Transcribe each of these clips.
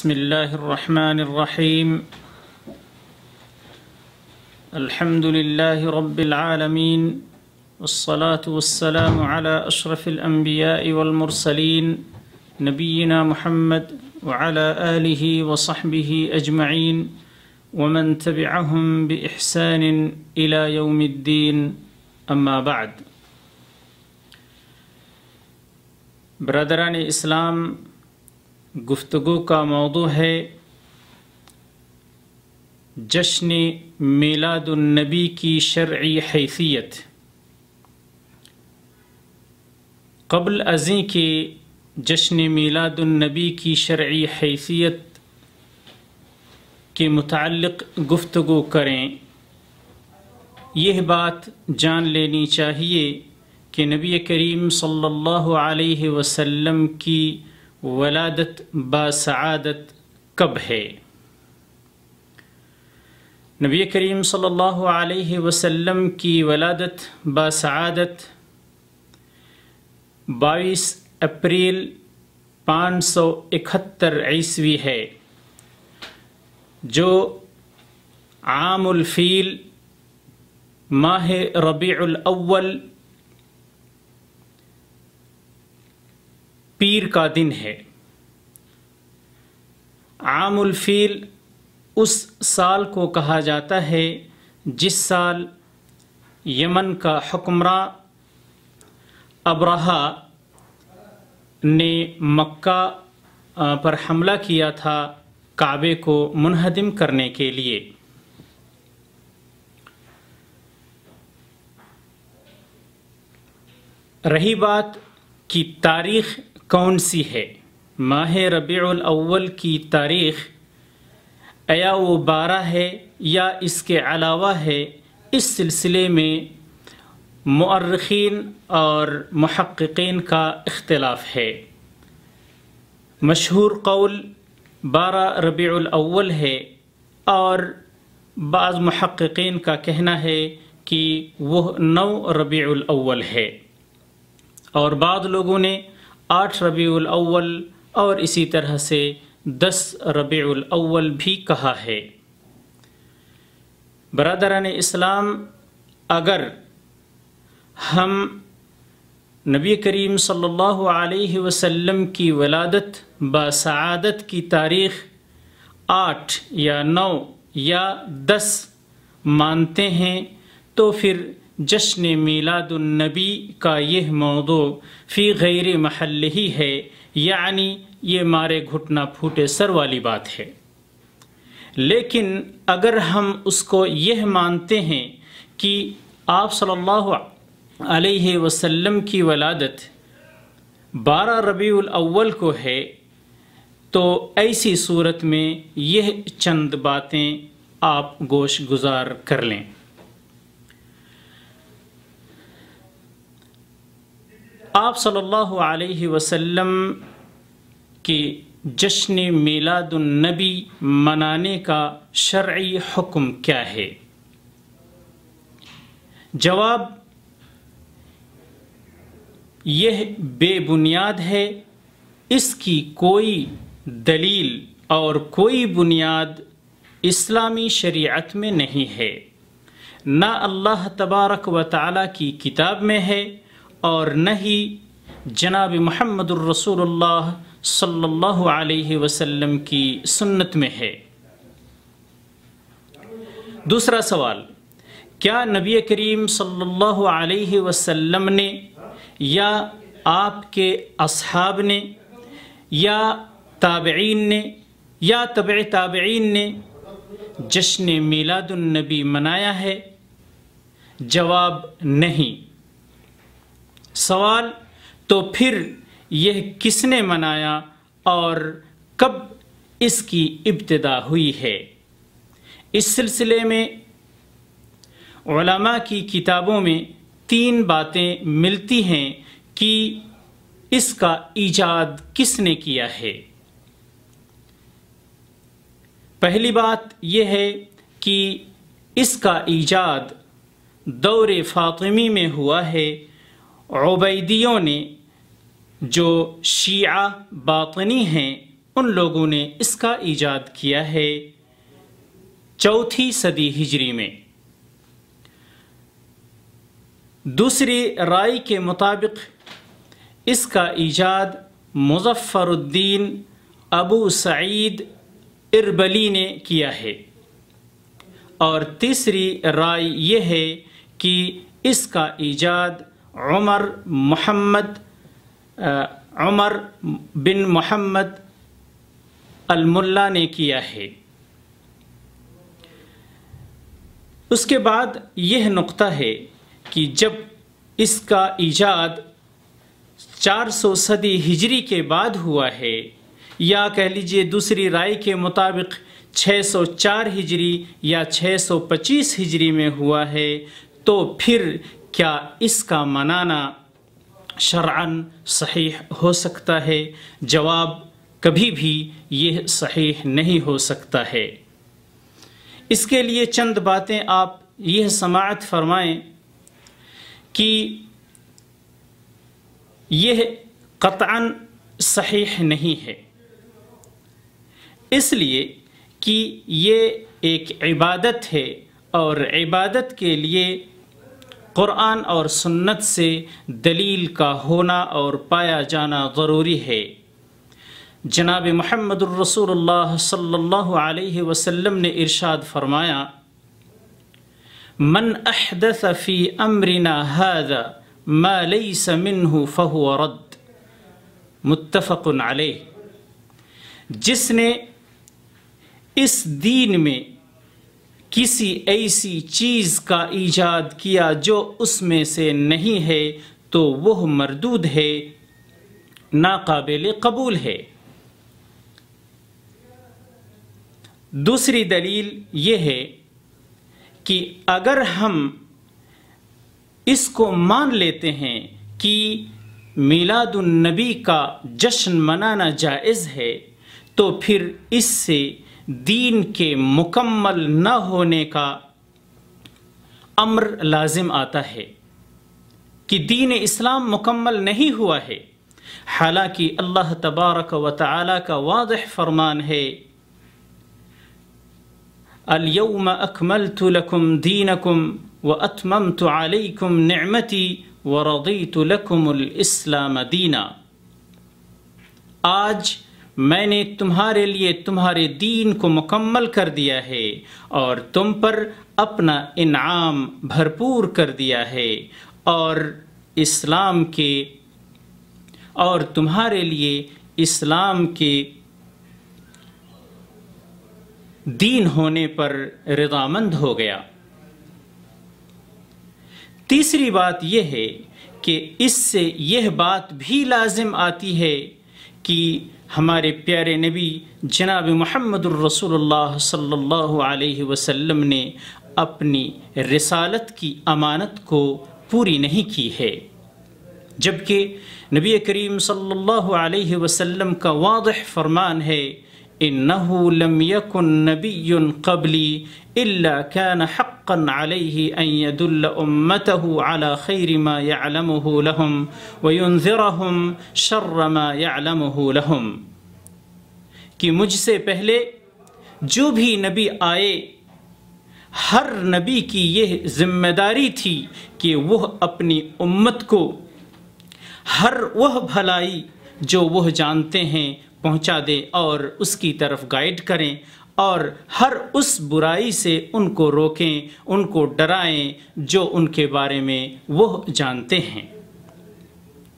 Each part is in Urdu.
بسم الله الرحمن الرحيم. الحمد لله رب العالمين، والصلاة والسلام على أشرف الأنبياء والمرسلين نبينا محمد وعلى آله وصحبه أجمعين ومن تبعهم بإحسان إلى يوم الدين. أما بعد. برادران اسلام، گفتگو کا موضوع ہے جشن میلاد النبی کی شرعی حیثیت. قبل ازیں کہ جشن میلاد النبی کی شرعی حیثیت کے متعلق گفتگو کریں، یہ بات جان لینی چاہیے کہ نبی کریم صلی اللہ علیہ وسلم کی ولادت باسعادت کب ہے. نبی کریم صلی اللہ علیہ وسلم کی ولادت باسعادت 22 اپریل 571 عیسوی ہے، جو عام الفیل ماہ ربیع الاول پیر کا دن ہے. عام الفیل اس سال کو کہا جاتا ہے جس سال یمن کا حکمراں ابرہہ نے مکہ پر حملہ کیا تھا کعبے کو منہدم کرنے کے لیے. رہی بات کی تاریخ کون سی ہے، ماہ ربیع الاول کی تاریخ یا وہ 12 ہے یا اس کے علاوہ ہے، اس سلسلے میں مؤرخین اور محققین کا اختلاف ہے. مشہور قول 12 ربیع الاول ہے، اور بعض محققین کا کہنا ہے کہ وہ 9 ربیع الاول ہے، اور بعض لوگوں نے 8 ربیع الاول اور اسی طرح سے 10 ربیع الاول بھی کہا ہے. برادران اسلام، اگر ہم نبی کریم صلی اللہ علیہ وسلم کی ولادت باسعادت کی تاریخ 8 یا 9 یا 10 مانتے ہیں، تو پھر جشن میلاد النبی کا یہ موضوع فی غیر محل ہی ہے، یعنی یہ مارے گھٹنا پھوٹے سر والی بات ہے. لیکن اگر ہم اس کو یہ مانتے ہیں کہ آپ صلی اللہ علیہ وسلم کی ولادت 12 ربیع الاول کو ہے، تو ایسی صورت میں یہ چند باتیں آپ گوش گزار کر لیں. آپ صلی اللہ علیہ وسلم کی جشن میلاد النبی منانے کا شرعی حکم کیا ہے؟ جواب یہ بے بنیاد ہے. اس کی کوئی دلیل اور کوئی بنیاد اسلامی شریعت میں نہیں ہے، نہ اللہ تبارک و تعالی کی کتاب میں ہے، اور نہ ہی جناب محمد الرسول اللہ صلی اللہ علیہ وسلم کی سنت میں ہے. دوسرا سوال، کیا نبی کریم صلی اللہ علیہ وسلم نے یا آپ کے اصحاب نے یا تابعین نے یا تبع تابعین نے جشن میلاد النبی منایا ہے؟ جواب نہیں. سوال، تو پھر یہ کس نے منایا اور کب اس کی ابتدا ہوئی ہے؟ اس سلسلے میں علماء کی کتابوں میں 3 باتیں ملتی ہیں کہ اس کا ایجاد کس نے کیا ہے. پہلی بات یہ ہے کہ اس کا ایجاد دور فاطمی میں ہوا ہے. عبیدیوں نے، جو شیعہ باطنی ہیں، ان لوگوں نے اس کا ایجاد کیا ہے 4 صدی ہجری میں۔ دوسری رائے کے مطابق اس کا ایجاد مظفر الدین ابو سعید اربلی نے کیا ہے، اور تیسری رائے یہ ہے کہ اس کا ایجاد عمر بن محمد الملا نے کیا ہے۔ اس کے بعد یہ نقطہ ہے کہ جب اس کا ایجاد 400 صدی ہجری کے بعد ہوا ہے، یا کہہ لیجئے دوسری رائے کے مطابق 604 ہجری یا 625 ہجری میں ہوا ہے، تو پھر کیا اس کا منانا شرعاً صحیح ہو سکتا ہے؟ جواب کبھی بھی یہ صحیح نہیں ہو سکتا ہے۔ اس کے لیے چند باتیں آپ یہ سماعت فرمائیں کہ یہ قطعاً صحیح نہیں ہے، اس لیے کہ یہ ایک عبادت ہے، اور عبادت کے لیے قرآن اور سنت سے دلیل کا ہونا اور پایا جانا ضروری ہے۔ جناب محمد الرسول اللہ صلی اللہ علیہ وسلم نے ارشاد فرمایا، من احدث فی امرنا هذا ما لیس منہ فہو رد، متفق علیہ۔ جس نے اس دین میں کسی ایسی چیز کا ایجاد کیا جو اس میں سے نہیں ہے تو وہ مردود ہے، ناقابل قبول ہے۔ دوسری دلیل یہ ہے کہ اگر ہم اس کو مان لیتے ہیں کہ میلاد النبی کا جشن منانا جائز ہے، تو پھر اس سے دین کے مکمل نہ ہونے کا امر لازم آتا ہے کہ دین اسلام مکمل نہیں ہوا ہے، حالانکہ اللہ تبارک و تعالی کا واضح فرمان ہے، اليوم اکملت لکم دینکم واتممت علیکم نعمتی ورضیت لکم الاسلام دینا۔ آج میں نے تمہارے لیے تمہارے دین کو مکمل کر دیا ہے اور تم پر اپنا انعام بھرپور کر دیا ہے، اور اسلام کے اور تمہارے لیے اسلام کے دین ہونے پر رضامند ہو گیا۔ تیسری بات یہ ہے کہ اس سے یہ بات بھی لازم آتی ہے کہ ہمارے پیارے نبی جناب محمد الرسول اللہ صلی اللہ علیہ وسلم نے اپنی رسالت کی امانت کو پوری نہیں کی ہے، جبکہ نبی کریم صلی اللہ علیہ وسلم کا واضح فرمان ہے، انہ لم یکن نبی قبلی الا کان حقا علیہ ان یدل امتہ علی خیر ما یعلمہ لہم وینذرہم شر ما یعلمہ لہم، کہ مجھ سے پہلے جو بھی نبی آئے، ہر نبی کی یہ ذمہ داری تھی کہ وہ اپنی امت کو ہر وہ بھلائی جو وہ جانتے ہیں پہنچا دے اور اس کی طرف گائیڈ کریں، اور ہر اس برائی سے ان کو روکیں، ان کو ڈرائیں جو ان کے بارے میں وہ جانتے ہیں۔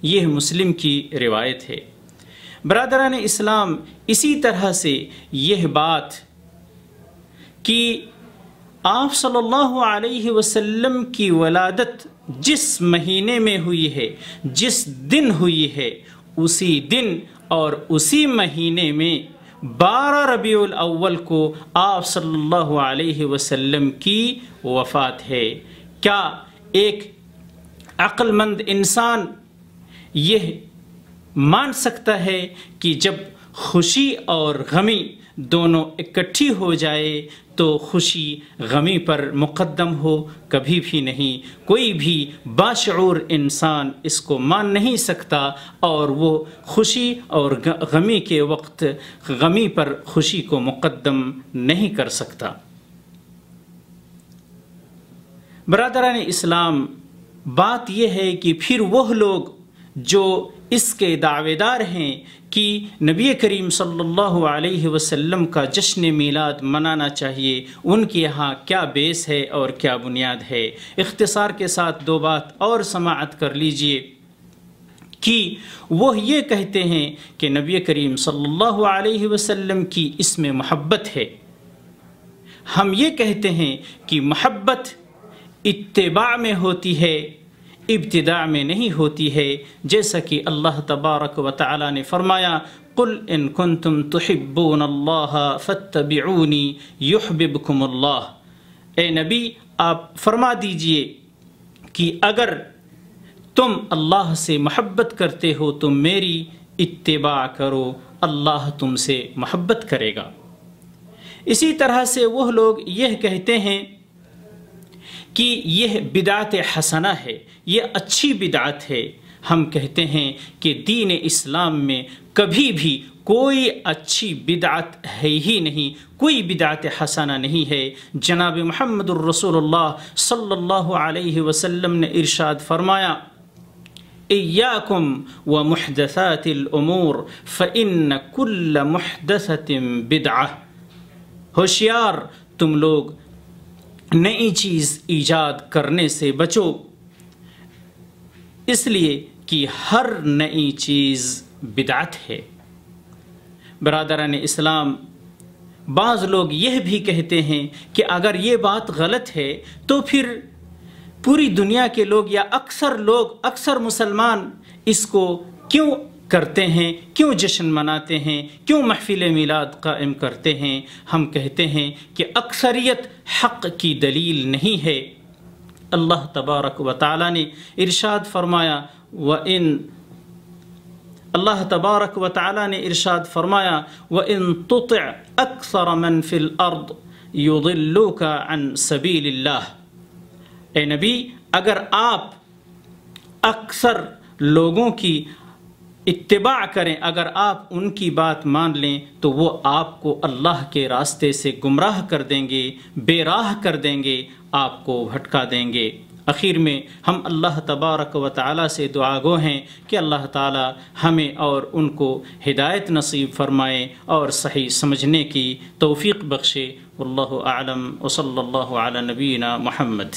یہ مسلم کی روایت ہے۔ برادران اسلام، اسی طرح سے یہ بات کہ آپ صلی اللہ علیہ وسلم کی ولادت جس مہینے میں ہوئی ہے، جس دن ہوئی ہے، اسی دن اور اسی مہینے میں 12 ربیع الاول کو آپ صلی اللہ علیہ وسلم کی وفات ہے۔ کیا ایک عقل مند انسان یہ مان سکتا ہے کہ جب خوشی اور غمی دونوں اکٹھی ہو جائے تو خوشی غمی پر مقدم ہو کبھی بھی نہیں. کوئی بھی باشعور انسان اس کو مان نہیں سکتا اور وہ خوشی اور غمی کے وقت غمی پر خوشی کو مقدم نہیں کر سکتا. برادران اسلام، بات یہ ہے کہ پھر وہ لوگ جو اس کے دعوے دار ہیں کہ نبی کریم صلی اللہ علیہ وسلم کا جشن میلاد منانا چاہیے، ان کے یہاں کیا بیس ہے اور کیا بنیاد ہے. اختصار کے ساتھ دو بات اور سماعت کر لیجئے کہ وہ یہ کہتے ہیں کہ نبی کریم صلی اللہ علیہ وسلم کی اس میں محبت ہے. ہم یہ کہتے ہیں کہ محبت اتباع میں ہوتی ہے، ابتداء میں نہیں ہوتی ہے. جیسا کہ اللہ تبارک و تعالی نے فرمایا قل ان کنتم تحبون اللہ فاتبعونی یحببکم اللہ. اے نبی آپ فرما دیجئے کہ اگر تم اللہ سے محبت کرتے ہو تو میری اتباع کرو، اللہ تم سے محبت کرے گا. اسی طرح سے وہ لوگ یہ کہتے ہیں کہ یہ بدعت حسنہ ہے، یہ اچھی بدعت ہے. ہم کہتے ہیں کہ دین اسلام میں کبھی بھی کوئی اچھی بدعت ہے ہی نہیں، کوئی بدعت حسنہ نہیں ہے. جناب محمد الرسول اللہ صلی اللہ علیہ وسلم نے ارشاد فرمایا ایاکم ومحدثات الامور فإن کل محدثۃ بدعہ. ہوشیار تم لوگ نئی چیز ایجاد کرنے سے بچو، اس لیے کہ ہر نئی چیز بدعت ہے. برادران اسلام، بعض لوگ یہ بھی کہتے ہیں کہ اگر یہ بات غلط ہے تو پھر پوری دنیا کے لوگ یا اکثر مسلمان اس کو کیوں کرتے ہیں، کیوں جشن مناتے ہیں، کیوں محفل میلاد قائم کرتے ہیں. ہم کہتے ہیں کہ اکثریت حق کی دلیل نہیں ہے. اللہ تبارک و تعالی نے ارشاد فرمایا وَإِن تُطِعْ أَكْثَرَ مَنْ فِي الْأَرْضِ يُضِلُّوكَ عَنْ سَبِيلِ اللَّهِ. اے نبی، اگر آپ اکثر لوگوں کی اتباع کریں، اگر آپ ان کی بات مان لیں تو وہ آپ کو اللہ کے راستے سے گمراہ کر دیں گے، بے راہ کر دیں گے، آپ کو بھٹکا دیں گے. اخیر میں ہم اللہ تبارک و تعالی سے دعا گو ہیں کہ اللہ تعالی ہمیں اور ان کو ہدایت نصیب فرمائے اور صحیح سمجھنے کی توفیق بخشے. واللہ اعلم وصلی اللہ علی نبینا محمد.